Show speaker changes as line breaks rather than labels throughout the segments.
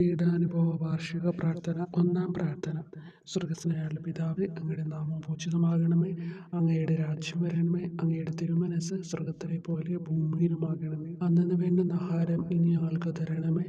പീഡാനുഭവ വാർഷിക പ്രാർത്ഥന. ഒന്നാം പ്രാർത്ഥന. സ്വർഗ്ഗസ്ഥനായുള്ള പിതാവേ, അങ്ങയുടെ നാമം പൂജിതമാകണമേ. അങ്ങയുടെ രാജ്യം വരണമേ. അങ്ങയുടെ തിരുമനസ്സ് സ്വർഗ്ഗത്തിലെ പോലെ ഭൂമിയിലുമാകണമേ. അന്നന്ന് വേണ്ടുന്ന ആഹാരം ഇനി ഞങ്ങൾക്ക് തരണമേ.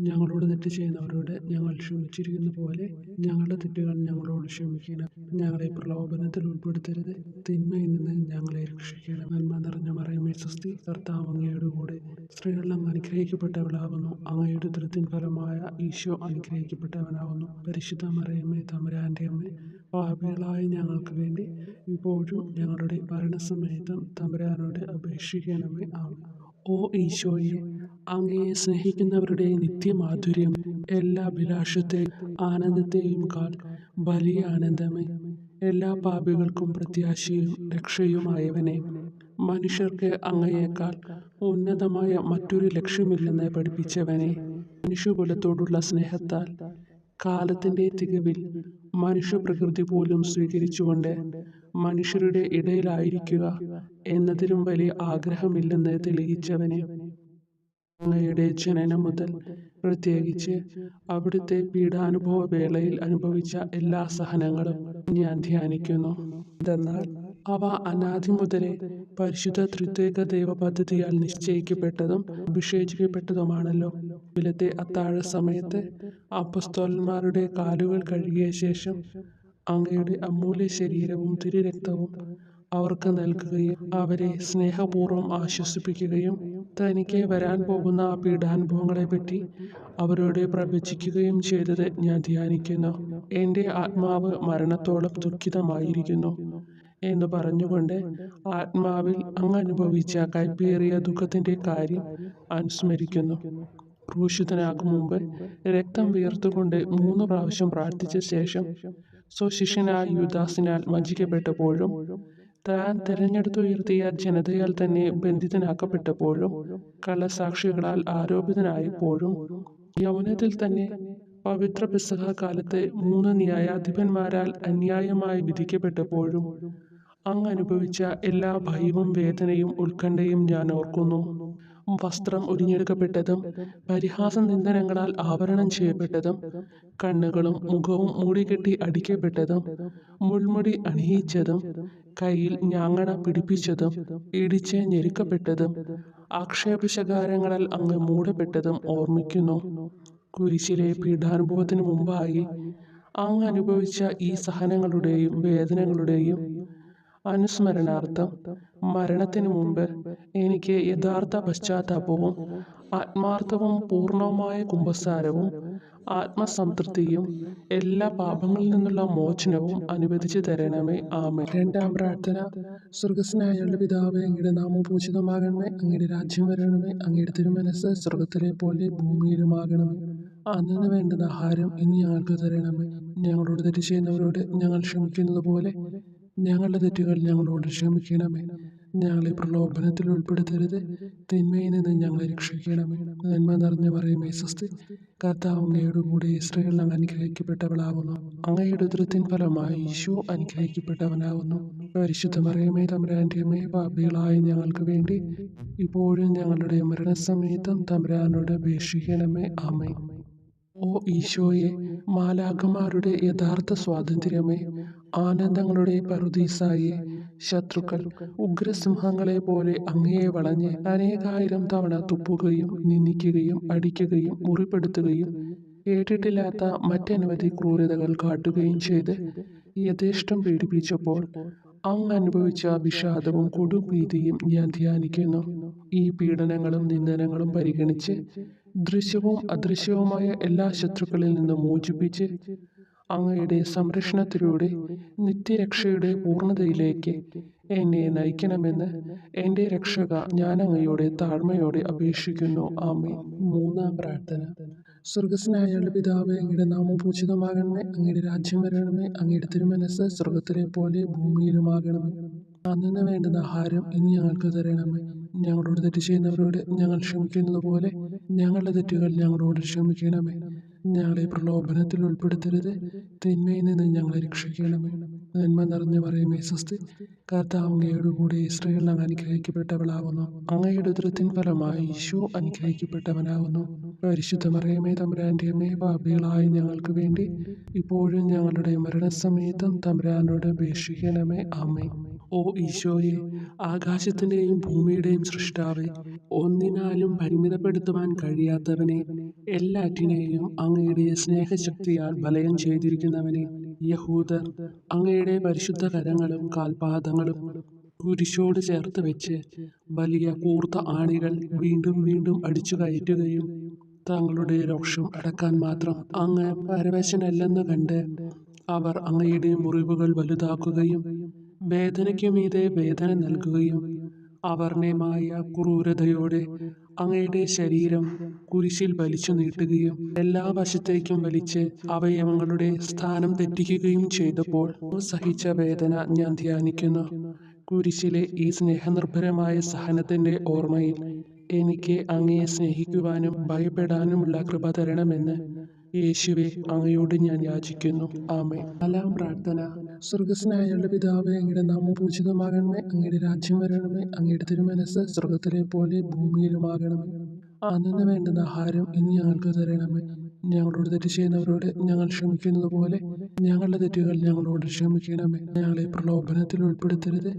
ഞങ്ങളോട് തെറ്റ് ചെയ്യുന്നവരോട് ഞങ്ങൾ ക്ഷമിച്ചിരിക്കുന്ന പോലെ ഞങ്ങളുടെ തെറ്റുകൾ ഞങ്ങളോട് ക്ഷമിക്കണം. ഞങ്ങളെ പ്രലോഭനത്തിൽ ഉൾപ്പെടുത്തരുത്, തിന്മയിൽ നിന്ന് ഞങ്ങളെ രക്ഷിക്കണം. നന്മ നിറഞ്ഞ മറിയമേ സ്വസ്തി, കർത്താവ് അങ്ങയുടെ കൂടെ സ്ത്രീകളിൽ അങ്ങ് അനുഗ്രഹിക്കപ്പെട്ടവളാകുന്നു. അങ്ങയുടെ ഉദരത്തിൻ ഫലമായ ഈശോ അനുഗ്രഹിക്കപ്പെട്ടവനാകുന്നു. പരിശുദ്ധ മറിയമേ, തമ്പുരാന്റെ അമ്മേ, പാപികളായ ഞങ്ങൾക്ക് വേണ്ടി ഇപ്പോഴും ഞങ്ങളുടെ മരണസമയത്തും തമ്പുരാനോട് അപേക്ഷിക്കണമേ. ആമേൻ. ഓ ഈശോയെ, അങ്ങയെ സ്നേഹിക്കുന്നവരുടെ നിത്യമാധുര്യം, എല്ലാ അഭിലാഷത്തെയും ആനന്ദത്തെയും കാൾ വലിയ ആനന്ദമേ. എല്ലാ പാപികൾക്കും പ്രത്യാശയും രക്ഷയുമായവനെ, മനുഷ്യർക്ക് അങ്ങയേക്കാൾ ഉന്നതമായ മറ്റൊരു ലക്ഷ്യമില്ലെന്ന് പഠിപ്പിച്ചവനെ, മനുഷ്യകുലത്തോടുള്ള സ്നേഹത്താൽ കാലത്തിൻ്റെ തികവിൽ മനുഷ്യപ്രകൃതി പോലും സ്വീകരിച്ചുകൊണ്ട് മനുഷ്യരുടെ ഇടയിലായിരിക്കുക എന്നതിലും വലിയ ആഗ്രഹമില്ലെന്ന് തെളിയിച്ചവനെ, അങ്ങയുടെ ജനനം മുതൽ പ്രത്യേകിച്ച് അവിടുത്തെ പീഡാനുഭവ വേളയിൽ അനുഭവിച്ച എല്ലാ സഹനങ്ങളും ഞാൻ ധ്യാനിക്കുന്നു. എന്തെന്നാൽ അവ അനാദി മുതലേ പരിശുദ്ധ ത്രിത്വൈക ദൈവ പദ്ധതിയാൽ നിശ്ചയിക്കപ്പെട്ടതും അഭിഷേചിക്കപ്പെട്ടതുമാണല്ലോ. വിലത്തെ അത്താഴ സമയത്ത് അപ്പസ്തോലന്മാരുടെ കാലുകൾ കഴുകിയ ശേഷം അങ്ങയുടെ അമൂല്യ ശരീരവും തിരുരക്തവും അവർക്ക് നൽകുകയും അവരെ സ്നേഹപൂർവ്വം ആശ്വസിപ്പിക്കുകയും തനിക്ക് വരാൻ പോകുന്ന ആ പീഡാനുഭവങ്ങളെപ്പറ്റി അവരോട് പ്രവചിക്കുകയും ചെയ്തത് ഞാൻ ധ്യാനിക്കുന്നു. എൻ്റെ ആത്മാവ് മരണത്തോളം ദുഃഖിതമായിരിക്കുന്നു എന്ന് പറഞ്ഞുകൊണ്ട് ആത്മാവിൽ അങ്ങ് അനുഭവിച്ച കൈപ്പേറിയ ദുഃഖത്തിൻ്റെ കാര്യം അനുസ്മരിക്കുന്നു. ക്രൂശിതനാകും മുമ്പ് രക്തം വിയർത്തുകൊണ്ട് 3 പ്രാവശ്യം പ്രാർത്ഥിച്ച ശേഷം സ്വശിഷ്യനായ യൂദാസിനാൽ വഞ്ചിക്കപ്പെട്ടപ്പോഴും താൻ തിരഞ്ഞെടുത്തുയർത്തിയ ജനതയാൽ തന്നെ ബന്ധിതനാക്കപ്പെട്ടപ്പോഴും കള്ളസാക്ഷികളാൽ ആരോപിതനായപ്പോഴും യൗവനത്തിൽ തന്നെ പവിത്ര പെസഹ കാലത്ത് 3 ന്യായാധിപന്മാരാൽ അന്യായമായി വിധിക്കപ്പെട്ടപ്പോഴും അങ്ങ് അനുഭവിച്ച എല്ലാ ഭയവും വേദനയും ഉത്കണ്ഠയും ഞാൻ ഓർക്കുന്നു. വസ്ത്രം ഉരിഞ്ഞെടുക്കപ്പെട്ടതും പരിഹാസ നിന്ദനങ്ങളാൽ ആവരണം ചെയ്യപ്പെട്ടതും കണ്ണുകളും മുഖവും മൂടിക്കെട്ടി അടിക്കപ്പെട്ടതും മുൾമുടി അണിയിച്ചതും കയ്യിൽ ഞാങ്ങണ പിടിപ്പിച്ചതും ഇടിച്ച് ഞെരുക്കപ്പെട്ടതും ആക്ഷേപശകാരങ്ങളാൽ അങ്ങ് മൂടപ്പെട്ടതും ഓർമ്മിക്കുന്നു. കുരിശിലെ പീഡാനുഭവത്തിന് മുമ്പായി അങ്ങ് അനുഭവിച്ച ഈ സഹനങ്ങളുടെയും വേദനകളുടെയും അനുസ്മരണാർത്ഥം മരണത്തിന് മുമ്പ് എനിക്ക് യഥാർത്ഥ പശ്ചാത്താപവും ആത്മാർത്ഥവും പൂർണ്ണവുമായ കുമ്പസാരവും ആത്മസംതൃപ്തിയും എല്ലാ പാപങ്ങളിൽ നിന്നുള്ള മോചനവും അനുവദിച്ചു തരണമേ. ആമേൻ. രണ്ടാം പ്രാർത്ഥന. സ്വർഗ്ഗസ്ഥനായുള്ള പിതാവേ, അങ്ങയുടെ നാമം പൂജിതമാകണമേ. അങ്ങയുടെ രാജ്യം വരണമേ. അങ്ങയുടെ തിരുമനസ്സ് സ്വർഗ്ഗത്തിലെ പോലെ ഭൂമിയിലുമാകണമേ. അന്നന്ന് വേണ്ടുന്ന ആഹാരം ഇനി ഞങ്ങൾക്ക് തരണമേ. ഞങ്ങളോട് തെറ്റ് ചെയ്യുന്നവരോട് ഞങ്ങൾ ക്ഷമിക്കുന്നത് പോലെ ഞങ്ങളുടെ തെറ്റുകൾ ഞങ്ങളോട് ക്ഷമിക്കണമേ. ഞങ്ങളെ പ്രലോഭനത്തിൽ ഉൾപ്പെടുത്തരുത്, തിന്മയിൽ നിന്ന് ഞങ്ങളെ രക്ഷിക്കണമേ. നന്മ നിറഞ്ഞ മറിയമേ സ്വസ്തി, കർത്താവ് അങ്ങയുടെ കൂടെ സ്ത്രീകളിൽ അങ്ങ് അനുഗ്രഹിക്കപ്പെട്ടവളാകുന്നു. അങ്ങയുടെ ഉദരത്തിൻ ഫലമായി ഈശോ അനുഗ്രഹിക്കപ്പെട്ടവനാകുന്നു. പരിശുദ്ധ മറിയമേ, തമ്പുരാന്റെ അമ്മേ, പാപികളായ ഞങ്ങൾക്ക് വേണ്ടി ഇപ്പോഴും ഞങ്ങളുടെ മരണസമയത്തും തമ്പുരാനോട് അപേക്ഷിക്കണമേ. ആമേൻ. ഓ ഈശോയെ, മാലാഖമാരുടെ യഥാർത്ഥ സ്വാതന്ത്ര്യമേ, ആനന്ദങ്ങളുടെ പറുദീസായെ, ശത്രുക്കൾ ഉഗ്രസിംഹങ്ങളെ പോലെ അങ്ങയെ വളഞ്ഞ് അനേകായിരം തവണ തുപ്പുകയും നിന്ദിക്കുകയും അടിക്കുകയും മുറിപ്പെടുത്തുകയും കേട്ടിട്ടില്ലാത്ത മറ്റനവധി ക്രൂരതകൾ കാട്ടുകയും ചെയ്ത് യഥേഷ്ടം പീഡിപ്പിച്ചപ്പോൾ അങ്ങ് അനുഭവിച്ച വിഷാദവും കൊടുഭീതിയും ഞാൻ ധ്യാനിക്കുന്നു. ഈ പീഡനങ്ങളും നിന്ദനങ്ങളും പരിഗണിച്ച് ദൃശ്യവും അദൃശ്യവുമായ എല്ലാ ശത്രുക്കളിൽ നിന്നും മോചിപ്പിച്ച് അങ്ങയുടെ സംരക്ഷണത്തിലൂടെ നിത്യരക്ഷയുടെ പൂർണ്ണതയിലേക്ക് എന്നെ നയിക്കണമെന്ന് എൻ്റെ രക്ഷക ഞാൻ അങ്ങയോട് താഴ്മയോടെ അപേക്ഷിക്കുന്നു. ആമേൻ. മൂന്നാം പ്രാർത്ഥന. സ്വർഗ്ഗസ്ഥനായുള്ള പിതാവേ, അങ്ങയുടെ നാമം പൂജിതമാകണമേ. അങ്ങയുടെ രാജ്യം വരണമേ. അങ്ങയുടെ തിരുമനസ്സ് സ്വർഗ്ഗത്തിലെ പോലെ ഭൂമിയിലുമാകണമേ. അന്നന്ന് വേണ്ടുന്ന ആഹാരം ഇനി ഞങ്ങൾക്ക് തരണമേ. ഞങ്ങളോട് തെറ്റ് ചെയ്യുന്നവരോട് ഞങ്ങൾ ക്ഷമിക്കുന്നത് പോലെ ഞങ്ങളുടെ തെറ്റുകൾ ഞങ്ങളോട് ക്ഷമിക്കണമേ. ഞങ്ങളെ പ്രലോഭനത്തിൽ ഉൾപ്പെടുത്തരുത്, തിന്മയിൽ നിന്ന് ഞങ്ങളെ രക്ഷിക്കണമേ. നന്മ നിറഞ്ഞ മറിയമേ സ്വസ്തി, കർത്താവ് അങ്ങയോട് കൂടെ സ്ത്രീകൾ അങ്ങ് അനുഗ്രഹിക്കപ്പെട്ടവളാകുന്നു. അങ്ങയുടെ ഉദരത്തിൻ ഫലമായി ഈശോ അനുഗ്രഹിക്കപ്പെട്ടവനാകുന്നു. പരിശുദ്ധ മറിയമേ തമ്പുരാന്റെ അമ്മേ, പാപികളായ ഞങ്ങൾക്ക് വേണ്ടി ഇപ്പോഴും ഞങ്ങളുടെ മരണസമയത്തും തമ്പുരാനോട് അപേക്ഷിക്കണമേ. ആമേൻ. ഓ ഈശോയെ, ആകാശത്തിന്റെയും ഭൂമിയുടെയും സൃഷ്ടാവേ, ഒന്നിനാലും പരിമിതപ്പെടുത്തുവാൻ കഴിയാത്തവനെ, എല്ലാറ്റിനെയും അങ്ങയുടെ സ്നേഹശക്തിയാൽ വലയം ചെയ്തിരിക്കുന്നവനെ, യഹൂദർ അങ്ങയുടെ പരിശുദ്ധ കരങ്ങളും കാൽപാദങ്ങളും കുരിശോട് ചേർത്ത് വെച്ച് വലിയ കൂർത്ത ആണികൾ വീണ്ടും വീണ്ടും അടിച്ചു കയറ്റുകയും തങ്ങളുടെ രോഷം അടക്കാൻ മാത്രം അങ്ങ് പരവശനല്ലെന്ന് കണ്ട് അവർ അങ്ങയുടെ മുറിവുകൾ വലുതാക്കുകയും വേദനയ്ക്കു മീതെ വേദന നൽകുകയും അവർണ്ണയമായ ക്രൂരതയോടെ അങ്ങയുടെ ശരീരം കുരിശിൽ വലിച്ചു നീട്ടുകയും എല്ലാ വശത്തേക്കും വലിച്ച് അവയവങ്ങളുടെ സ്ഥാനം തെറ്റിക്കുകയും ചെയ്തപ്പോൾ സഹിച്ച വേദന ഞാൻ ധ്യാനിക്കുന്നു. കുരിശിലെ ഈ സ്നേഹനിർഭരമായ സഹനത്തിന്റെ ഓർമ്മയിൽ എനിക്ക് അങ്ങയെ സ്നേഹിക്കുവാനും ഭയപ്പെടാനുമുള്ള കൃപ തരണമെന്ന് യേശുവെ അങ്ങയോട് ഞാൻ യാചിക്കുന്നു. ആമേൻ. നാലാം പ്രാർത്ഥന. സ്വർഗസ്നായ ഞങ്ങളുടെ പിതാവേ, അങ്ങയുടെ നാമം പൂജിതമാകണമേ, അങ്ങയുടെ രാജ്യം വരണമേ, അങ്ങയുടെ തിരുമനസ്സ് സ്വർഗത്തിലെ പോലെ ഭൂമിയിലുമാകണമേ. അന്നു വേണ്ടുന്ന ആഹാരം ഇനി ഞങ്ങൾക്ക് തരണമേ. ഞങ്ങളോട് തെറ്റ് ചെയ്യുന്നവരോട് ഞങ്ങൾ ക്ഷമിക്കുന്നത് പോലെ ഞങ്ങളുടെ തെറ്റുകൾ ഞങ്ങളോട് ക്ഷമിക്കണമേ. ഞങ്ങളെ പ്രലോഭനത്തിൽ ഉൾപ്പെടുത്തരുത്,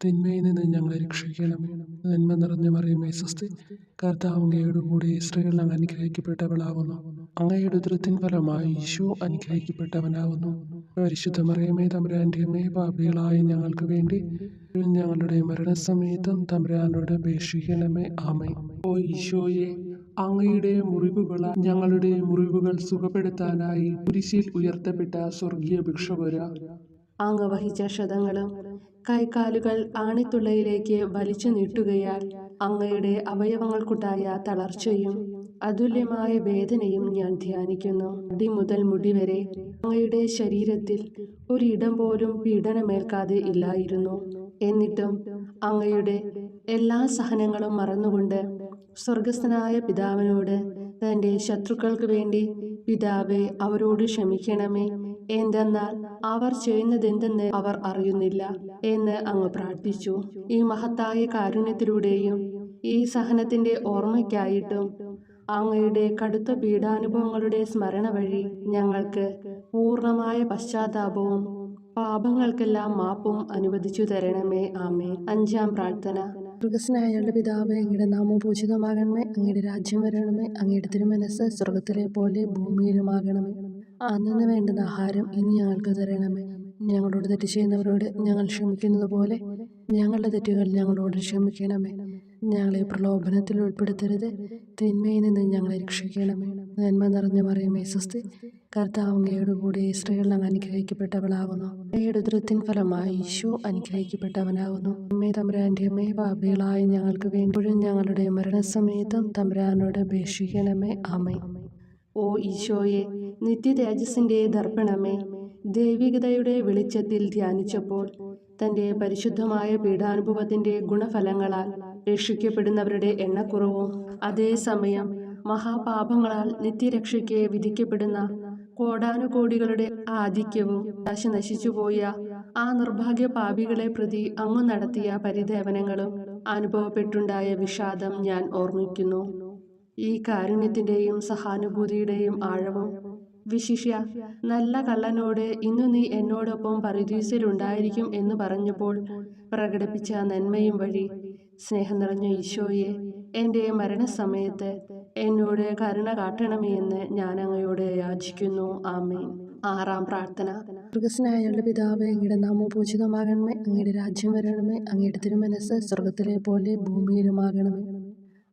തിന്മയിൽ നിന്ന് ഞങ്ങളെ രക്ഷിക്കണമേ. നന്മ നിറഞ്ഞ മറിയമേ സ്വസ്തി, കർത്താവ് അങ്ങയോട് കൂടെ സ്ത്രീകൾ അങ്ങ് അനുഗ്രഹിക്കപ്പെട്ടവളാകുന്നു. അങ്ങയുടെ ഉദരത്തിൻ ഫലമായി ഈശോ അനുഗ്രഹിക്കപ്പെട്ടവനാകുന്നു. പരിശുദ്ധ മറിയമേ തമ്പുരാന്റെ അമ്മേ, പാപികളായ ഞങ്ങൾക്ക് വേണ്ടി ഞങ്ങളുടെ മരണസമയത്തും തമ്പുരാനോട് അപേക്ഷിക്കണമേ. ആമേൻ. ഓ ഈശോയെ, അങ്ങയുടെ മുറിവുകളാൽ ഞങ്ങളുടെ മുറിവുകൾ സുഖപ്പെടുത്താനായി കുരിശിൽ ഉയർത്തപ്പെട്ട സ്വർഗീയ ഭിക്ഷുവര,
അങ്ങ് വഹിച്ച ക്ഷതങ്ങളും കൈകാലുകൾ ആണിത്തുള്ളയിലേക്ക് വലിച്ചു നീട്ടുകയാൽ അങ്ങയുടെ അവയവങ്ങൾക്കുണ്ടായ തളർച്ചയും അതുല്യമായ വേദനയും ഞാൻ ധ്യാനിക്കുന്നു. അടി മുതൽ മുടി വരെ അങ്ങയുടെ ശരീരത്തിൽ ഒരിടം പോലും പീഡനമേൽക്കാതെ ഇല്ലായിരുന്നു. എന്നിട്ടും അങ്ങയുടെ എല്ലാ സഹനങ്ങളും മറന്നുകൊണ്ട് സ്വർഗസ്ഥനായ പിതാവിനോട് തൻ്റെ ശത്രുക്കൾക്ക് വേണ്ടി പിതാവേ അവരോട് ക്ഷമിക്കണമേ, എന്തെന്നാൽ അവർ ചെയ്യുന്നതെന്തെന്ന് അവർ അറിയുന്നില്ല എന്ന് അങ്ങ് പ്രാർത്ഥിച്ചു. ഈ മഹത്തായ കാരുണ്യത്തിലൂടെയും ഈ സഹനത്തിന്റെ ഓർമ്മയ്ക്കായിട്ടും അങ്ങയുടെ കടുത്ത പീഡാനുഭവങ്ങളുടെ സ്മരണ വഴി ഞങ്ങൾക്ക് പൂർണ്ണമായ പശ്ചാത്താപവും പാപങ്ങൾക്കെല്ലാം മാപ്പും അനുവദിച്ചു തരണമേ. ആമേൻ. അഞ്ചാം പ്രാർത്ഥന.
സ്വർഗസ്നായ ഞങ്ങളുടെ പിതാവേ, അങ്ങയുടെ നാമം പൂജിതമാകണമേ, അങ്ങയുടെ രാജ്യം വരണമേ, അങ്ങയുടെ തിരുമനസ്സ് സ്വർഗത്തിലെ പോലെ ഭൂമിയിലുമാകണമേ. അന്നു വേണ്ടുന്ന ആഹാരം ഇനി ഞങ്ങൾക്ക് തരണമേ. ഞങ്ങളോട് തെറ്റ് ചെയ്യുന്നവരോട് ഞങ്ങൾ ക്ഷമിക്കുന്നത് പോലെ ഞങ്ങളുടെ തെറ്റുകൾ ഞങ്ങളോട് ക്ഷമിക്കണമേ. ഞങ്ങളെ പ്രലോഭനത്തിൽ ഉൾപ്പെടുത്തരുത്, തിന്മയിൽ നിന്ന് ഞങ്ങളെ രക്ഷിക്കണമേ. നന്മ നിറഞ്ഞ മറിയമേ സ്വസ്തി, കർത്താവ് അങ്ങയോട് കൂടെ സ്ത്രീകൾ അങ്ങ് അനുഗ്രഹിക്കപ്പെട്ടവളാകുന്നു. അങ്ങയുടെ ഉദരത്തിൻ ഫലമായി ഈശോ അനുഗ്രഹിക്കപ്പെട്ടവനാകുന്നു. അമ്മേ തമ്പുരാന്റെ അമ്മേ, പാപികളായ ഞങ്ങൾക്ക് വേണ്ടിയും ഞങ്ങളുടെ മരണസമയത്തും തമ്പുരാനോട് അപേക്ഷിക്കണമേ. ആമേൻ.
ഓ ഈശോയെ, നിത്യതേജസ്സിന്റെ ദർപ്പണമേ, ദൈവികതയുടെ വെളിച്ചത്തിൽ ധ്യാനിച്ചപ്പോൾ തൻ്റെ പരിശുദ്ധമായ പീഡാനുഭവത്തിന്റെ ഗുണഫലങ്ങളാൽ രക്ഷിക്കപ്പെടുന്നവരുടെ എണ്ണക്കുറവും അതേസമയം മഹാപാപങ്ങളാൽ നിത്യരക്ഷയ്ക്ക് വിധിക്കപ്പെടുന്ന കോടാനുകോടികളുടെ ആധിക്യവും നശിച്ചുപോയ ആ നിർഭാഗ്യ പാപികളെ പ്രതി അങ്ങ് നടത്തിയ പരിദേവനങ്ങളും അനുഭവപ്പെട്ടുണ്ടായ വിഷാദം ഞാൻ ഓർമ്മിക്കുന്നു. ഈ കാരുണ്യത്തിന്റെയും സഹാനുഭൂതിയുടെയും ആഴവും വിശിഷ്യ നല്ല കള്ളനോട് ഇന്നു നീ എന്നോടൊപ്പം പറുദീസയിലുണ്ടായിരിക്കും എന്ന് പറഞ്ഞപ്പോൾ പ്രകടിപ്പിച്ച നന്മയും വഴി സ്നേഹം നിറഞ്ഞ ഈശോയെ, എൻ്റെ മരണസമയത്ത് എന്നോട് കരുണ കാട്ടണമേ എന്ന് ഞാൻ അങ്ങയോട് യാചിക്കുന്നു. ആമേൻ. ആറാം പ്രാർത്ഥന.
സ്വർഗസ്നായ ഞങ്ങളുടെ പിതാവേ, അങ്ങയുടെ നാമം പൂജിതമാകണമേ, അങ്ങയുടെ രാജ്യം വരണമേ, അങ്ങയുടെ തിരുമനസ്സ് സ്വർഗത്തിലെ പോലെ ഭൂമിയിലുമാകണമേ.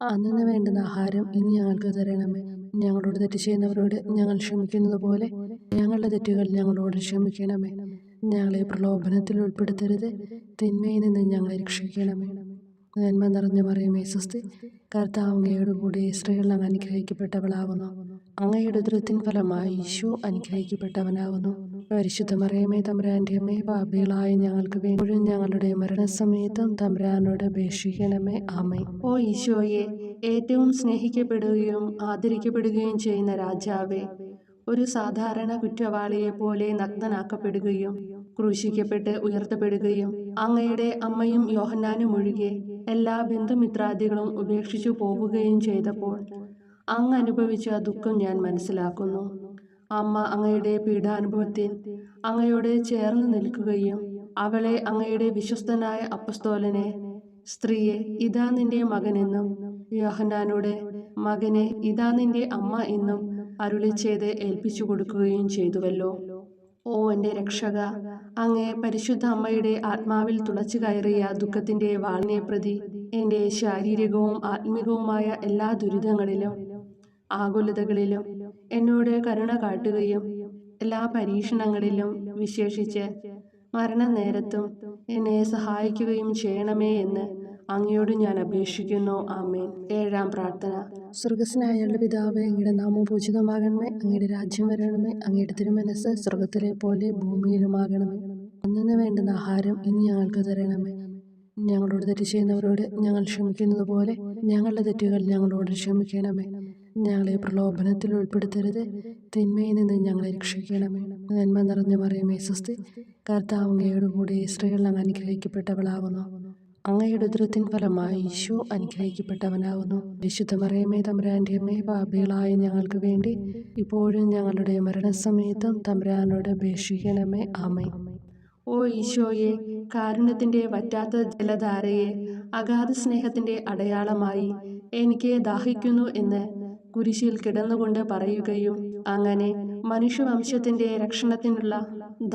അന്നു വേണ്ടുന്ന ആഹാരം ഇനി ഞങ്ങൾക്ക് തരണമേ. ഞങ്ങളോട് തെറ്റ് ചെയ്യുന്നവരോട് ഞങ്ങൾ ക്ഷമിക്കുന്നത് പോലെ ഞങ്ങളുടെ തെറ്റുകൾ ഞങ്ങളോട് ക്ഷമിക്കണമേ. ഞങ്ങളെ പ്രലോഭനത്തിൽ ഉൾപ്പെടുത്തരുത്, തിന്മയിൽ നിന്ന് ഞങ്ങളെ രക്ഷിക്കണമേ. നന്മ നിറഞ്ഞ മറിയമേ സ്വസ്തി, കർത്താവ് അങ്ങയോട് കൂടെ സ്ത്രീകൾ അങ്ങ് അനുഗ്രഹിക്കപ്പെട്ടവളാകുന്നു. അങ്ങയുടെ ഉദരത്തിൻ ഫലമായി ഈശോ അനുഗ്രഹിക്കപ്പെട്ടവനാകുന്നു. പരിശുദ്ധ മറിയമേ തമ്പുരാന്റെ അമ്മേ, പാപികളായ ഞങ്ങൾക്ക് വേണ്ടിയും ഞങ്ങളുടെ മരണസമയത്തും തമ്പുരാനോട് അപേക്ഷിക്കണമേ. ആമേൻ.
ഓ ഈശോയെ, ഏറ്റവും സ്നേഹിക്കപ്പെടുകയും ആദരിക്കപ്പെടുകയും ചെയ്യുന്ന രാജാവേ, ഒരു സാധാരണ കുറ്റവാളിയെപ്പോലെ നഗ്നനാക്കപ്പെടുകയും ക്രൂശിക്കപ്പെട്ട് ഉയർത്തപ്പെടുകയും അങ്ങയുടെ അമ്മയും യോഹന്നാനും ഒഴികെ എല്ലാ ബന്ധുമിത്രാദികളും ഉപേക്ഷിച്ചു പോവുകയും ചെയ്തപ്പോൾ അങ്ങ് അനുഭവിച്ച ദുഃഖം ഞാൻ മനസ്സിലാക്കുന്നു. അമ്മ അങ്ങയുടെ പീഡാനുഭവത്തിൽ അങ്ങയോട് ചേർന്ന് നിൽക്കുകയും അവളെ അങ്ങയുടെ വിശ്വസ്തനായ അപ്പസ്തോലനെ, സ്ത്രീയെ ഇതാ നിന്റെ മകനെന്നും യോഹന്നാനോട് മകനെ ഇതാ നിന്റെ അമ്മ എന്നും അരുളി ചെയ്ത് ഏൽപ്പിച്ചു കൊടുക്കുകയും ചെയ്തുവല്ലോ. ഓ എൻ്റെ രക്ഷക, അങ്ങേ പരിശുദ്ധ അമ്മയുടെ ആത്മാവിൽ തുളച്ചു കയറിയ ദുഃഖത്തിൻ്റെ വാളിനെ പ്രതി എൻ്റെ ശാരീരികവും ആത്മികവുമായ എല്ലാ ദുരിതങ്ങളിലും ആകുലതകളിലും എന്നോട് കരുണ കാട്ടുകയും എല്ലാ പരീക്ഷണങ്ങളിലും വിശേഷിച്ച് മരണനേരത്തും എന്നെ സഹായിക്കുകയും ചെയ്യണമേ എന്ന് അങ്ങയോട് ഞാൻ അപേക്ഷിക്കുന്നു. ആമേൻ. 7-ാം പ്രാർത്ഥന.
സ്വർഗസ്നായ ഞങ്ങളുടെ പിതാവേ, അങ്ങയുടെ നാമം പൂജിതമാകണമേ, അങ്ങയുടെ രാജ്യം വരണമേ, അങ്ങയുടെ തിരുമനസ്സ് സ്വർഗത്തിലെ പോലെ ഭൂമിയിലുമാകണമേ. അന്നു വേണ്ടുന്ന ആഹാരം ഇനി ഞങ്ങൾക്ക് തരണമേ. ഞങ്ങളോട് തെറ്റ് ചെയ്യുന്നവരോട് ഞങ്ങൾ ക്ഷമിക്കുന്നത് പോലെ ഞങ്ങളുടെ തെറ്റുകൾ ഞങ്ങളോട് ക്ഷമിക്കണമേ. ഞങ്ങളെ പ്രലോഭനത്തിൽ ഉൾപ്പെടുത്തരുത്, തിന്മയിൽ നിന്ന് ഞങ്ങളെ രക്ഷിക്കണമേ. നന്മ നിറഞ്ഞ മറിയമേ സ്വസ്തി, കർത്താവ് അങ്ങയോട് കൂടെ സ്ത്രീകൾ അങ്ങ് അനുഗ്രഹിക്കപ്പെട്ടവളാകുന്നു. അങ്ങയുടെ ഉദരത്തിൻ ഫലമായി ഈശോ അനുഗ്രഹിക്കപ്പെട്ടവനാകുന്നു. വിശുദ്ധ മറിയമേ തമ്പുരാന്റെ അമ്മേ, പാപികളായ ഞങ്ങൾക്ക് വേണ്ടി ഇപ്പോഴും ഞങ്ങളുടെ മരണസമയത്തും തമ്പുരാനോട് അപേക്ഷിക്കണമേ. ആമേൻ.
ഓ ഈശോയെ, കാരുണ്യത്തിൻ്റെ വറ്റാത്ത ജലധാരയെ അഗാധ സ്നേഹത്തിൻ്റെ അടയാളമായി എനിക്ക് ദാഹിക്കുന്നു എന്ന് കുരിശിൽ കിടന്നുകൊണ്ട് പറയുകയും അങ്ങനെ മനുഷ്യവംശത്തിൻ്റെ രക്ഷണത്തിനുള്ള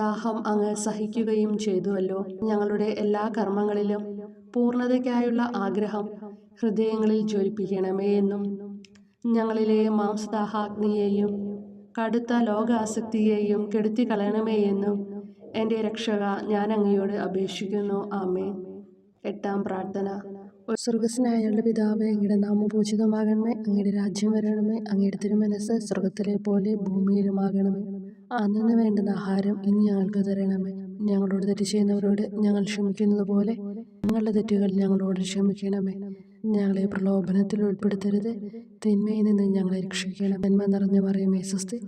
ദാഹം അങ്ങ് സഹിക്കുകയും ചെയ്തുവല്ലോ. ഞങ്ങളുടെ എല്ലാ കർമ്മങ്ങളിലും പൂർണ്ണതയ്ക്കായുള്ള ആഗ്രഹം ഹൃദയങ്ങളിൽ ജ്വലിപ്പിക്കണമേ എന്നും ഞങ്ങളിലെ മാംസദാഹാഗ്നിയെയും കടുത്ത ലോകാസക്തിയെയും കെടുത്തിക്കളയണമേ എന്നും എൻ്റെ രക്ഷക ഞാൻ അങ്ങയോട് അപേക്ഷിക്കുന്നു. ആമേൻ. 8-ാം പ്രാർത്ഥന.
സ്വർഗസ്നായ ഞങ്ങളുടെ പിതാവേ, അങ്ങയുടെ നാമം പൂജിതമാകണമേ, അങ്ങയുടെ രാജ്യം വരണമേ, അങ്ങയുടെ തിരുമനസ്സ് സ്വർഗത്തിലെ പോലെ ഭൂമിയിലുമാകണമേ. അന്നു വേണ്ടുന്ന ആഹാരം ഇനി ഞങ്ങൾക്ക് തരണമേ. ഞങ്ങളോട് തെറ്റ് ചെയ്യുന്നവരോട് ഞങ്ങൾ ക്ഷമിക്കുന്നത് പോലെ ഞങ്ങളുടെ തെറ്റുകൾ ഞങ്ങളോട് ക്ഷമിക്കണമേ. ഞങ്ങളെ പ്രലോഭനത്തിൽ ഉൾപ്പെടുത്തരുത്, തിന്മയിൽ നിന്ന് ഞങ്ങളെ രക്ഷിക്കണം. നന്മ നിറഞ്ഞ മറിയമേ സ്വസ്തി,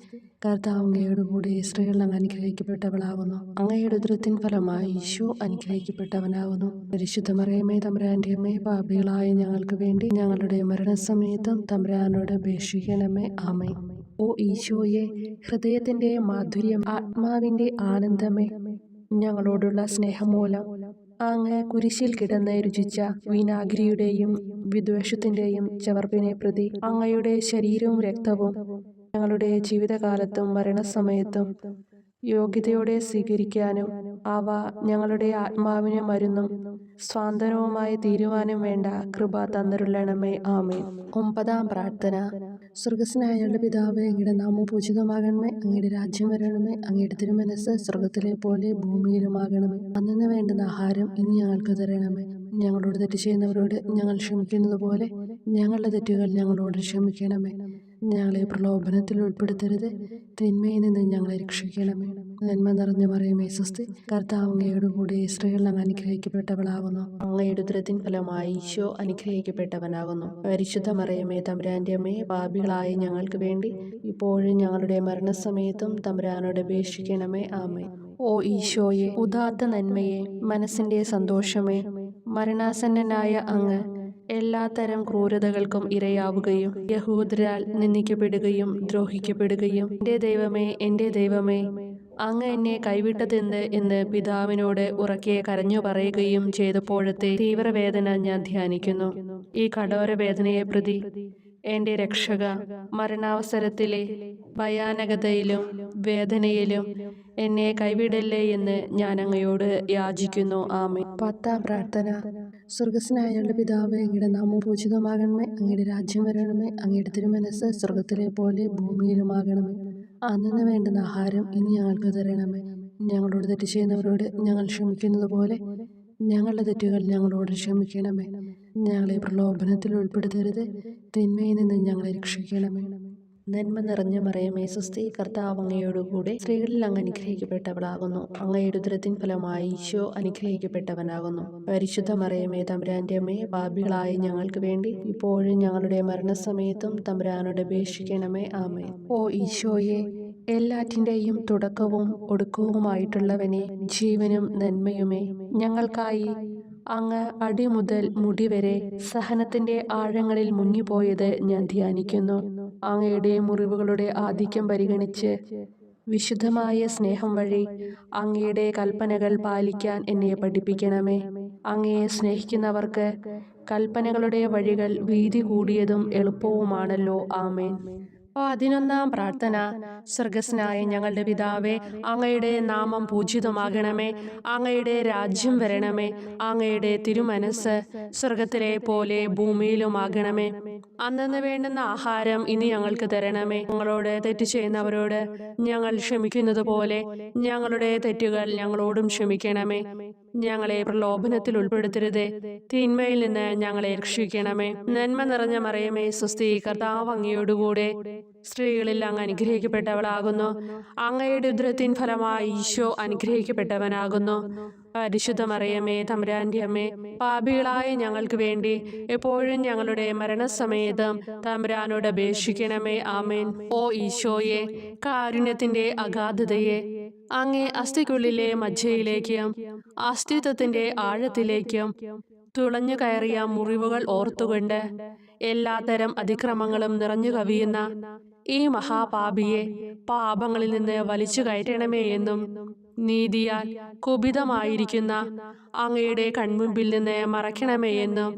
കർത്താവ് അങ്ങയോട് കൂടെ സ്ത്രീകൾ അങ്ങ് അനുഗ്രഹിക്കപ്പെട്ടവളാകുന്നു. അങ്ങയുടെ ഉദരത്തിൻ ഫലമായി ഈശോ അനുഗ്രഹിക്കപ്പെട്ടവനാകുന്നു. പരിശുദ്ധ മറിയമേ തമ്പുരാന്റെ അമ്മേ, പാപികളായ ഞങ്ങൾക്ക് വേണ്ടി ഞങ്ങളുടെ മരണസമയത്തും തമ്പുരാനോട് അപേക്ഷിക്കണമേ. ആമേൻ. ഓ ഈശോയെ, ഹൃദയത്തിൻ്റെ മാധുര്യം, ആത്മാവിൻ്റെ ആനന്ദമേ, ഞങ്ങളോടുള്ള സ്നേഹം മൂലം അങ്ങ് കുരിശിൽ കിടന്ന് രുചിച്ച വിനാഗിരിയുടെയും വിദ്വേഷത്തിൻ്റെയും ചവർപ്പിനെ പ്രതി അങ്ങയുടെ ശരീരവും രക്തവും ഞങ്ങളുടെ ജീവിതകാലത്തും മരണസമയത്തും യോഗ്യതയോടെ സ്വീകരിക്കാനും അവ ഞങ്ങളുടെ ആത്മാവിന് മരുന്നും സ്വാന്തനവുമായി തീരുവാനും വേണ്ട കൃപ തന്നരുളണമേ. ആമേൻ.
9-ാം പ്രാർത്ഥന.
സ്വർഗസ്നായ ഞങ്ങളുടെ പിതാവേ, അങ്ങയുടെ നാമം പൂജിതമാകണമേ, അങ്ങയുടെ രാജ്യം വരണമേ, അങ്ങയുടെ തിരുമനസ്സ് സ്വർഗത്തിലെ പോലെ ഭൂമിയിലുമാകണമേ. അന്നു വേണ്ടുന്ന ആഹാരം ഇനി ഞങ്ങൾക്ക് തരണമേ. ഞങ്ങളോട് തെറ്റ് ചെയ്യുന്നവരോട് ഞങ്ങൾ ക്ഷമിക്കുന്നത് പോലെ ഞങ്ങളുടെ തെറ്റുകൾ ഞങ്ങളോട് ക്ഷമിക്കണമേ. ഞങ്ങളെ പ്രലോഭനത്തിൽ ഉൾപ്പെടുത്തരുത്, തിന്മയിൽ നിന്ന് ഞങ്ങളെ രക്ഷിക്കണമേ. നന്മ നിറഞ്ഞ മറിയമേ സ്വസ്തി, കർത്താവ് അങ്ങയോട് കൂടെ സ്ത്രീകൾ അങ്ങ് അനുഗ്രഹിക്കപ്പെട്ടവളാകുന്നു.
അങ്ങയുടെ ഉദരത്തിൻ ഫലമായി ഈശോ അനുഗ്രഹിക്കപ്പെട്ടവനാകുന്നു. പരിശുദ്ധ മറിയമേ തമ്പുരാന്റെ അമ്മേ, പാപികളായ ഞങ്ങൾക്ക് വേണ്ടി ഇപ്പോഴും ഞങ്ങളുടെ മരണസമയത്തും തമ്പുരാനോട് അപേക്ഷിക്കണമേ. ആമേൻ. ഓ ഈശോയെ, ഉദാത്ത നന്മയെ, മനസ്സിൻ്റെ സന്തോഷമേ, മരണാസന്നനായ അങ്ങ് എല്ലാത്തരം ക്രൂരതകൾക്കും ഇരയാവുകയും യഹൂദരാൽ നിന്ദിക്കപ്പെടുകയും ദ്രോഹിക്കപ്പെടുകയും എൻ്റെ ദൈവമേ അങ്ങ് എന്നെ കൈവിട്ടതെന്ത് എന്ന് പിതാവിനോട് ഉറക്കെ കരഞ്ഞു പറയുകയും ചെയ്തപ്പോഴത്തെ തീവ്രവേദന ഞാൻ ധ്യാനിക്കുന്നു. ഈ കഠോര വേദനയെ പ്രതി എൻ്റെ രക്ഷക, മരണാവസരത്തിലെ ഭയാനകതയിലും വേദനയിലും എന്നെ കൈവിടല്ലേ എന്ന് ഞാൻ അങ്ങയോട് യാചിക്കുന്നു. ആമേൻ.
10-ാം പ്രാർത്ഥന. സ്വർഗസ്നായ ഞങ്ങളുടെ പിതാവേ, അങ്ങയുടെ നാമം പൂജിതമാകണമേ, അങ്ങയുടെ രാജ്യം വരണമേ, അങ്ങയുടെ തിരുമനസ്സ് സ്വർഗത്തിലെ പോലെ ഭൂമിയിലുമാകണമേ. അന്നു വേണ്ടുന്ന ആഹാരം ഇനി ഞങ്ങൾക്ക് തരണമേ. ഞങ്ങളോട് തെറ്റ് ചെയ്യുന്നവരോട് ഞങ്ങൾ ക്ഷമിക്കുന്നത് പോലെ ഞങ്ങളുടെ തെറ്റുകൾ ഞങ്ങളോട് ക്ഷമിക്കണമേ. ഞങ്ങളെ പ്രലോഭനത്തിൽ ഉൾപ്പെടുത്തരുത്, തിന്മയിൽ നിന്ന് ഞങ്ങളെ രക്ഷിക്കണമേ.
നന്മ നിറഞ്ഞ മറിയമേ സ്വസ്തി, കർത്താവ് അങ്ങയോടുകൂടെ സ്ത്രീകളിൽ അങ്ങ് അനുഗ്രഹിക്കപ്പെട്ടവളാകുന്നു. അങ്ങയുടെ ഉദരത്തിൻ ഫലമായി ഈശോ അനുഗ്രഹിക്കപ്പെട്ടവനാകുന്നു. പരിശുദ്ധ മറിയമേ തമ്പുരാന്റെ അമ്മേ, പാപികളായ ഞങ്ങൾക്ക് വേണ്ടി ഇപ്പോഴും ഞങ്ങളുടെ മരണസമയത്തും തമ്പുരാനോട് അപേക്ഷിക്കണമേ. ആമേൻ.
ഓ ഈശോയെ,
എല്ലാറ്റിൻ്റെയും തുടക്കവും ഒടുക്കവുമായിട്ടുള്ളവനെ, ജീവനും നന്മയുമേ, ഞങ്ങൾക്കായി അങ്ങ് അടിമുതൽ മുടിവരെ സഹനത്തിന്റെ ആഴങ്ങളിൽ മുങ്ങിപ്പോയത് ഞാൻ ധ്യാനിക്കുന്നു. അങ്ങയുടെ മുറിവുകളുടെ ആധിക്യം പരിഗണിച്ച് വിശുദ്ധമായ സ്നേഹം വഴി അങ്ങയുടെ കൽപ്പനകൾ പാലിക്കാൻ എന്നെ പഠിപ്പിക്കണമേ. അങ്ങയെ സ്നേഹിക്കുന്നവർക്ക് കൽപ്പനകളുടെ വഴികൾ വീതി കൂടിയതും എളുപ്പവുമാണല്ലോ. ആമേൻ. 11-ാം പ്രാർത്ഥന. സ്വർഗസ്നായ ഞങ്ങളുടെ പിതാവേ, അങ്ങയുടെ നാമം പൂജിതമാകണമേ. അങ്ങയുടെ രാജ്യം വരണമേ. അങ്ങയുടെ തിരുമനസ് സ്വർഗത്തിലെ പോലെ ഭൂമിയിലുമാകണമേ. അന്നന്ന് വേണ്ടുന്ന ആഹാരം ഇനി ഞങ്ങൾക്ക് തരണമേ. ഞങ്ങളോട് തെറ്റ് ചെയ്യുന്നവരോട് ഞങ്ങൾ ക്ഷമിക്കുന്നത് പോലെ ഞങ്ങളുടെ തെറ്റുകൾ ഞങ്ങളോടും ക്ഷമിക്കണമേ. ഞങ്ങളെ പ്രലോഭനത്തിൽ ഉൾപ്പെടുത്തരുതേ, തിന്മയിൽ നിന്ന് ഞങ്ങളെ രക്ഷിക്കണമേ. നന്മ നിറഞ്ഞ മറിയമേ, സ്വസ്തി, കർത്താവ് അങ്ങയോടുകൂടെ സ്ത്രീകളിൽ അങ്ങ് അനുഗ്രഹിക്കപ്പെട്ടവളാകുന്നു. അങ്ങയുടെ ഉദരത്തിൻ ഫലമായി ഈശോ അനുഗ്രഹിക്കപ്പെട്ടവനാകുന്നു. പരിശുദ്ധ മറിയമേ, തമ്പുരാന്റെ അമ്മേ, പാപികളായ ഞങ്ങൾക്ക് വേണ്ടി എപ്പോഴും ഞങ്ങളുടെ മരണസമയത്തും തമ്പുരാനോട് അപേക്ഷിക്കണമേ. ആമേൻ. ഓ ഈശോയെ, കാരുണ്യത്തിന്റെ അഗാധതയെ, അങ്ങേ അസ്ഥിക്കുള്ളിലെ മജ്ജയിലേക്കും അസ്തിത്വത്തിന്റെ ആഴത്തിലേക്കും തുളഞ്ഞു കയറിയ മുറിവുകൾ ഓർത്തുകൊണ്ട് എല്ലാത്തരം അതിക്രമങ്ങളും നിറഞ്ഞു കവിയുന്ന ഈ മഹാപാപിയെ പാപങ്ങളിൽ നിന്ന് വലിച്ചു കയറ്റണമേ എന്നും, നീതിയാൽ കുപിതമായിരിക്കുന്ന അങ്ങയുടെ കൺമുമ്പിൽ നിന്ന് മറയ്ക്കണമേ എന്നും,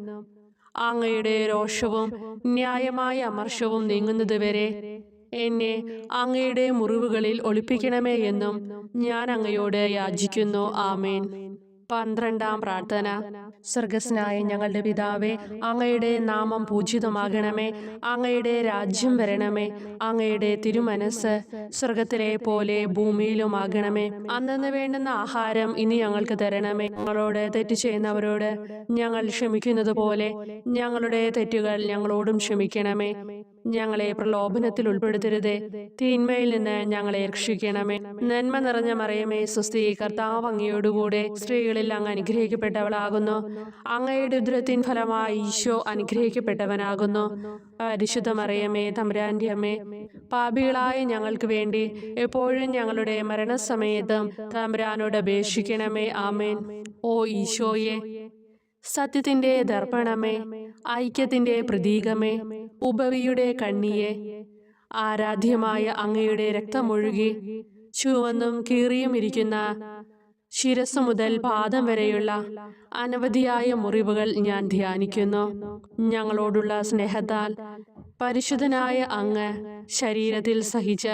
അങ്ങയുടെ രോഷവും ന്യായമായ അമർഷവും നീങ്ങുന്നതുവരെ എന്നെ അങ്ങയുടെ മുറിവുകളിൽ ഒളിപ്പിക്കണമേ എന്നും ഞാൻ അങ്ങയോട് യാചിക്കുന്നു. ആമേൻ. 12-ാം പ്രാർത്ഥന. സ്വർഗസ്നായ ഞങ്ങളുടെ പിതാവേ, അങ്ങയുടെ നാമം പൂജിതമാകണമേ. അങ്ങയുടെ രാജ്യം വരണമേ. അങ്ങയുടെ തിരുമനസ് സ്വർഗത്തിലെ പോലെ ഭൂമിയിലുമാകണമേ. അന്നന്ന് വേണ്ടുന്ന ആഹാരം ഇനി ഞങ്ങൾക്ക് തരണമേ. ഞങ്ങളോട് തെറ്റ് ചെയ്യുന്നവരോട് ഞങ്ങൾ ക്ഷമിക്കുന്നത് പോലെ ഞങ്ങളുടെ തെറ്റുകൾ ഞങ്ങളോടും ക്ഷമിക്കണമേ. ഞങ്ങളെ പ്രലോഭനത്തിൽ ഉൾപ്പെടുത്തരുതേ, തിന്മയിൽ നിന്ന് ഞങ്ങളെ രക്ഷിക്കണമേ. നന്മ നിറഞ്ഞ മറിയമേ, സ്വസ്തി, കർത്താവ് അങ്ങയോടുകൂടെ സ്ത്രീകളിൽ അങ്ങ് അനുഗ്രഹിക്കപ്പെട്ടവളാകുന്നു. അങ്ങയുടെ ഉദരത്തിൻ ഫലമായി ഈശോ അനുഗ്രഹിക്കപ്പെട്ടവനാകുന്നു. പരിശുദ്ധ മറിയമേ, തമ്പുരാന്റെ അമ്മേ, പാപികളായ ഞങ്ങൾക്ക് വേണ്ടി എപ്പോഴും ഞങ്ങളുടെ മരണസമയത്തും തമ്പുരാനോട് അപേക്ഷിക്കണമേ. ആമേൻ. ഓ ഈശോയെ, സത്യത്തിന്റെ ദർപ്പണമേ, ഐക്യത്തിന്റെ പ്രതീകമേ, ഉപവിയുടെ കണ്ണിയെ, ആരാധ്യമായ അങ്ങയുടെ രക്തമൊഴുകി ചുവന്നും കീറിയും ഇരിക്കുന്ന ശിരസ് മുതൽ പാദം വരെയുള്ള അനവധിയായ മുറിവുകൾ ഞാൻ ധ്യാനിക്കുന്നു. ഞങ്ങളോടുള്ള സ്നേഹത്താൽ പരിശുദ്ധനായ അങ്ങ് ശരീരത്തിൽ സഹിച്ച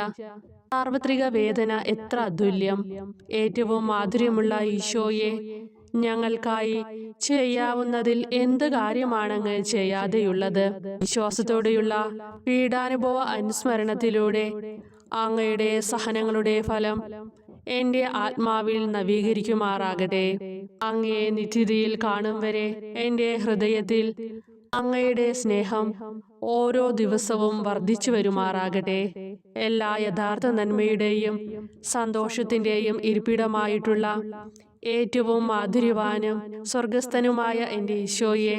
സാർവത്രിക വേദന എത്ര അതുല്യം. ഏറ്റവും മാധുര്യമുള്ള ഈശോയെ, ഞങ്ങൾക്കായി ചെയ്യാവുന്നതിൽ എന്ത് കാര്യമാണങ്ങ് ചെയ്യാതെയുള്ളത്? വിശ്വാസത്തോടെയുള്ള പീഡാനുഭവ അനുസ്മരണത്തിലൂടെ അങ്ങയുടെ സഹനങ്ങളുടെ ഫലം എന്റെ ആത്മാവിൽ നവീകരിക്കുമാറാകട്ടെ. അങ്ങയെ നിത്യതയിൽ കാണും വരെ എന്റെ ഹൃദയത്തിൽ അങ്ങയുടെ സ്നേഹം ഓരോ ദിവസവും വർദ്ധിച്ചു വരുമാറാകട്ടെ. എല്ലാ യഥാർത്ഥ നന്മയുടെയും സന്തോഷത്തിന്റെയും ഇരിപ്പിടമായിട്ടുള്ള ഏറ്റവും മാധുര്യവാനും സ്വർഗസ്ഥനുമായ എൻ്റെ ഈശോയെ,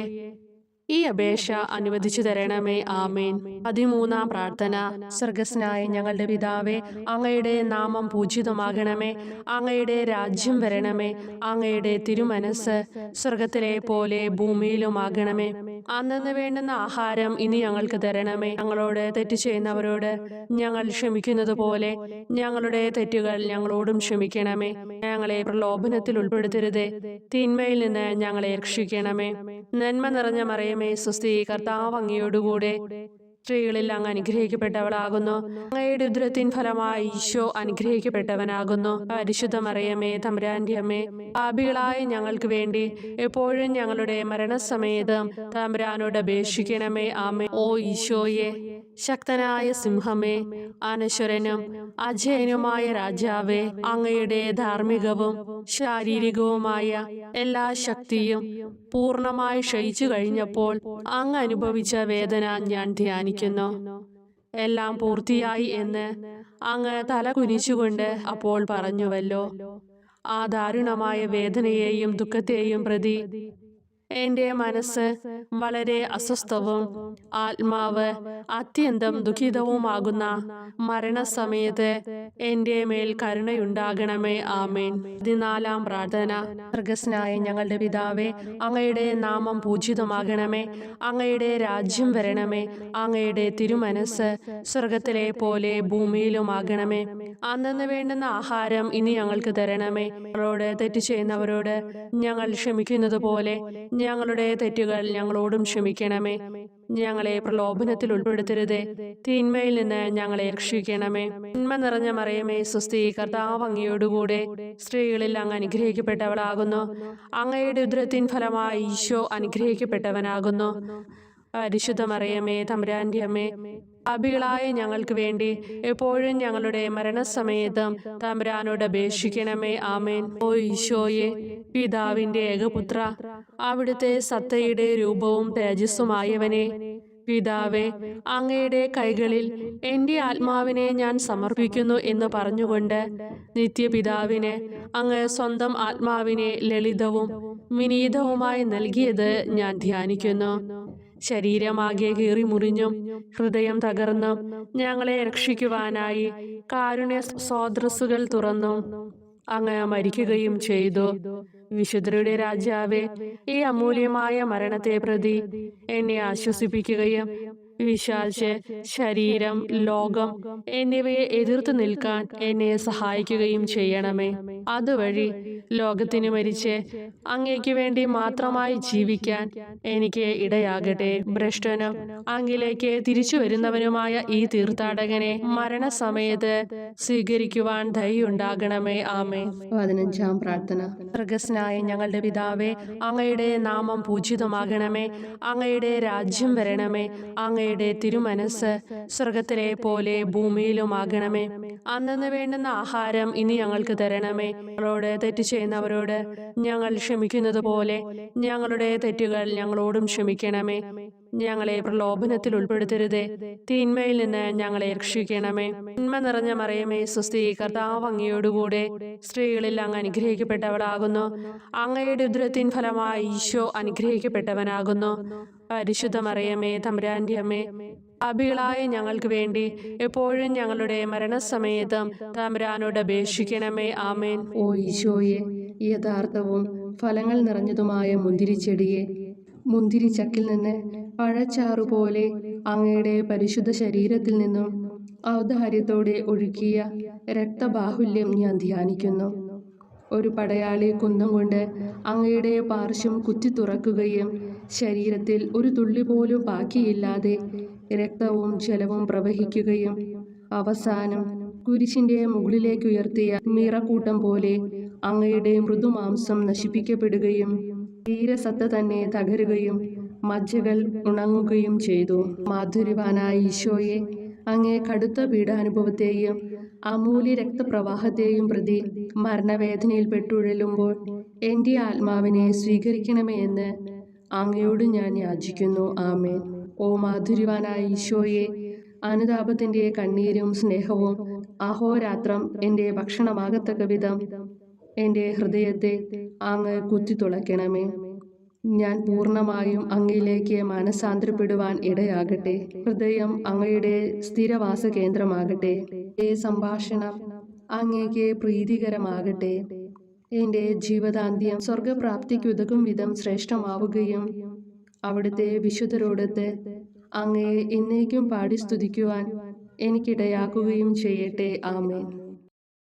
ഈ അപേക്ഷ അനുവദിച്ചു തരണമേ. ആമേൻ. 13-ാം പ്രാർത്ഥന. സ്വർഗസ്നായ ഞങ്ങളുടെ പിതാവേ, അങ്ങയുടെ നാമം പൂജിതമാകണമേ. അങ്ങയുടെ രാജ്യം വരണമേ. അങ്ങയുടെ തിരുമനസ് സ്വർഗത്തിലെ പോലെ ഭൂമിയിലുമാകണമേ. അന്നന്ന് വേണ്ടുന്ന ആഹാരം ഇനി ഞങ്ങൾക്ക് തരണമേ. ഞങ്ങളോട് തെറ്റ് ചെയ്യുന്നവരോട് ഞങ്ങൾ ക്ഷമിക്കുന്നത് പോലെ ഞങ്ങളുടെ തെറ്റുകൾ ഞങ്ങളോടും ക്ഷമിക്കണമേ. ഞങ്ങളെ പ്രലോഭനത്തിൽ ഉൾപ്പെടുത്തരുതേ, തിന്മയിൽ നിന്ന് ഞങ്ങളെ രക്ഷിക്കണമേ. നന്മ നിറഞ്ഞ മറിയമേ, സ്വസ്തി, കർത്താവ് അങ്ങയോടുകൂടെ സ്ത്രീകളിൽ അങ്ങ് അനുഗ്രഹിക്കപ്പെട്ടവളാകുന്നു. അങ്ങയുടെ ഉദരത്തിൻ ഫലമായി ഈശോ അനുഗ്രഹിക്കപ്പെട്ടവനാകുന്നു. പരിശുദ്ധ മറിയമേ, തമ്പുരാന്റെ അമ്മേ, പാപികളായ ഞങ്ങൾക്ക് വേണ്ടി എപ്പോഴും ഞങ്ങളുടെ മരണസമയത്തും തമ്പുരാനോട് അപേക്ഷിക്കണമേ. ആമേൻ. ഓ ഈശോയെ, ശക്തനായ സിംഹമേ, അനശ്വരനും അജയനുമായ രാജാവേ, അങ്ങയുടെ ധാർമ്മികവും ശാരീരികവുമായ എല്ലാ ശക്തിയും പൂർണ്ണമായി ക്ഷയിച്ചു കഴിഞ്ഞപ്പോൾ അങ്ങ് അനുഭവിച്ച വേദന ഞാൻ ധ്യാനിക്കുന്നു. എല്ലാം പൂർത്തിയായി എന്ന് അങ്ങ് തല കുനിച്ചുകൊണ്ട് അപ്പോൾ പറഞ്ഞുവല്ലോ. ആ ദാരുണമായ വേദനയെയും ദുഃഖത്തെയും പ്രതി എൻ്റെ മനസ്സ് വളരെ അസ്വസ്ഥവും ആത്മാവ് അത്യന്തം ദുഃഖിതവുമാകുന്ന മരണസമയത്ത് എൻ്റെ മേൽ കരുണയുണ്ടാകണമേ. ആമേൻ. 14-ാം പ്രാർത്ഥന. സ്വർഗസ്നായ ഞങ്ങളുടെ പിതാവേ, അങ്ങയുടെ നാമം പൂജിതമാകണമേ. അങ്ങയുടെ രാജ്യം വരണമേ. അങ്ങയുടെ തിരുമനസ് സ്വർഗത്തിലെ പോലെ ഭൂമിയിലുമാകണമേ. അന്നന്ന് വേണ്ടുന്ന ആഹാരം ഇനി ഞങ്ങൾക്ക് തരണമേ. ഞങ്ങളോട് തെറ്റ് ചെയ്യുന്നവരോട് ഞങ്ങൾ ക്ഷമിക്കുന്നത് പോലെ ഞങ്ങളുടെ തെറ്റുകൾ ഞങ്ങളോടും ക്ഷമിക്കണമേ. ഞങ്ങളെ പ്രലോഭനത്തിൽ ഉൾപ്പെടുത്തരുതേ, തിന്മയിൽ നിന്ന് ഞങ്ങളെ രക്ഷിക്കണമേ. നന്മ നിറഞ്ഞ മറിയമേ സ്വസ്തി, കർത്താവ് അങ്ങയോടുകൂടെ സ്ത്രീകളിൽ അങ്ങ് അനുഗ്രഹിക്കപ്പെട്ടവളാകുന്നു. അങ്ങയുടെ ഉദരത്തിൻ ഫലമായി ഈശോ അനുഗ്രഹിക്കപ്പെട്ടവനാകുന്നു. പരിശുദ്ധ മറിയമേ, തമ്പുരാന്റെ അമ്മേ, പാപികളായ ഞങ്ങൾക്ക് വേണ്ടി എപ്പോഴും ഞങ്ങളുടെ മരണസമയത്തും തമ്പുരാനോട് അപേക്ഷിക്കണമേ. ആമേൻ. ഓ ഈശോയെ, പിതാവിന്റെ ഏകപുത്ര, അവിടുത്തെ സത്തയുടെ രൂപവും തേജസ്സുമായവനെ, പിതാവേ, അങ്ങയുടെ കൈകളിൽ എൻ്റെ ആത്മാവിനെ ഞാൻ സമർപ്പിക്കുന്നു എന്ന് പറഞ്ഞുകൊണ്ട് നിത്യപിതാവിന് അങ്ങ് സ്വന്തം ആത്മാവിനെ ലളിതവും വിനീതവുമായി നൽകിയത് ഞാൻ ധ്യാനിക്കുന്നു. ശരീരമാകെ കീറി മുറിഞ്ഞും ഹൃദയം തകർന്നും ഞങ്ങളെ രക്ഷിക്കുവാനായി കാരുണ്യ സ്രോതസ്സുകൾ തുറന്നും അങ്ങ് മരിക്കുകയും ചെയ്തു. വിശുദ്ധരുടെ രാജാവേ, ഈ അമൂല്യമായ മരണത്തെ പ്രതി എന്നെ ആശ്വസിപ്പിക്കുകയും പിശാച്, ശരീരം, ലോകം എന്നിവയെ എതിർത്ത് നിൽക്കാൻ എന്നെ സഹായിക്കുകയും ചെയ്യണമേ. അതുവഴി ലോകത്തിന് മരിച്ച് അങ്ങയ്ക്ക് വേണ്ടി മാത്രമായി ജീവിക്കാൻ എനിക്ക് ഇടയാകട്ടെ. ഭ്രഷ്ടനും അങ്ങിലേക്ക് തിരിച്ചു വരുന്നവനുമായ ഈ തീർത്ഥാടകനെ മരണസമയത്ത് സ്വീകരിക്കുവാൻ ദയുണ്ടാകണമേ. ആമേൻ.
15-ാം പ്രാർത്ഥന.
സ്വർഗസ്നായ ഞങ്ങളുടെ പിതാവേ, അങ്ങയുടെ നാമം പൂജിതമാകണമേ. അങ്ങയുടെ രാജ്യം വരണമേ. അങ്ങയുടെ തിരുമനസ് സ്വർഗത്തിലെ പോലെ ഭൂമിയിലുമാകണമേ. അന്നന്ന് വേണ്ടുന്ന ആഹാരം ഇനി ഞങ്ങൾക്ക് തരണമേ. ഞങ്ങളോട് തെറ്റ് ചെയ്യുന്നവരോട് ഞങ്ങൾ ക്ഷമിക്കുന്നത് പോലെ ഞങ്ങളുടെ തെറ്റുകൾ ഞങ്ങളോടും ക്ഷമിക്കണമേ. ഞങ്ങളെ പ്രലോഭനത്തിൽ ഉൾപ്പെടുത്തരുതേ, തിന്മയിൽ നിന്ന് ഞങ്ങളെ രക്ഷിക്കണമേ. നന്മ നിറഞ്ഞ മറിയമേ സ്വസ്തി, കർത്താവ് അങ്ങയോടുകൂടെ സ്ത്രീകളിൽ അങ്ങ് അനുഗ്രഹിക്കപ്പെട്ടവളാകുന്നു. അങ്ങയുടെ ഉദരത്തിൻ ഫലമായി ഈശോ അനുഗ്രഹിക്കപ്പെട്ടവനാകുന്നു. പരിശുദ്ധ മറിയമേ, തമ്പുരാന്റെ അമ്മേ, പാപികളായ ഞങ്ങൾക്ക് വേണ്ടി എപ്പോഴും ഞങ്ങളുടെ മരണസമയത്തും തമ്പുരാനോട് അപേക്ഷിക്കണമേ. ആമേൻ.
ഓ ഈശോയെ, യഥാർത്ഥവും ഫലങ്ങൾ നിറഞ്ഞതുമായ മുന്തിരിച്ചെടിയെ, മുന്തിരിച്ചക്കിൽ നിന്ന് പഴച്ചാറുപോലെ അങ്ങയുടെ പരിശുദ്ധ ശരീരത്തിൽ നിന്നും ഔദാര്യത്തോടെ ഒഴുക്കിയ രക്തബാഹുല്യം ഞാൻ ധ്യാനിക്കുന്നു. ഒരു പടയാളി കുന്തം കൊണ്ട് അങ്ങയുടെ പാർശ്വം കുത്തി തുറക്കുകയും ശരീരത്തിൽ ഒരു തുള്ളി പോലും ബാക്കിയില്ലാതെ രക്തവും ജലവും പ്രവഹിക്കുകയും അവസാനം കുരിശിന്റെ മുകളിലേക്ക് ഉയർത്തിയ മീറക്കൂട്ടം പോലെ അങ്ങയുടെ മൃദുമാംസം നശിപ്പിക്കപ്പെടുകയും തീരസത്ത തന്നെ തകരുകയും മജ്ജകൾ ഉണങ്ങുകയും ചെയ്തു. മാധുര്യവാനായ ഈശോയെ, അങ്ങേ കടുത്ത പീഡാനുഭവത്തെയും അമൂല്യ രക്തപ്രവാഹത്തെയും പ്രതി മരണവേദനയിൽ പെട്ടുഴലുമ്പോൾ എൻ്റെ ആത്മാവിനെ സ്വീകരിക്കണമേ എന്ന് അങ്ങയോട് ഞാൻ യാചിക്കുന്നു. ആമേൻ. ഓ മാധുര്യവാനായ ഈശോയെ, അനുതാപത്തിൻ്റെ കണ്ണീരും സ്നേഹവും അഹോരാത്രം എൻ്റെ ഭക്ഷണമാകത്തക്ക വിധം എൻ്റെ ഹൃദയത്തെ അങ്ങ് കുത്തിത്തുളയ്ക്കണമേ. ഞാൻ പൂർണ്ണമായും അങ്ങയിലേക്ക് മാനസാന്തരപ്പെടുവാൻ ഇടയാകട്ടെ. ഹൃദയം അങ്ങയുടെ സ്ഥിരവാസ കേന്ദ്രമാകട്ടെ. എൻ്റെ സംഭാഷണം അങ്ങേക്ക് പ്രീതികരമാകട്ടെ. എൻ്റെ ജീവിതാന്ത്യം സ്വർഗപ്രാപ്തിക്കുതകും വിധം ശ്രേഷ്ഠമാവുകയും അവിടുത്തെ വിശുദ്ധരോടൊത്ത് അങ്ങയെ എന്നേക്കും പാടി സ്തുതിക്കുവാൻ എനിക്കിടയാക്കുകയും ചെയ്യട്ടെ. ആമേൻ.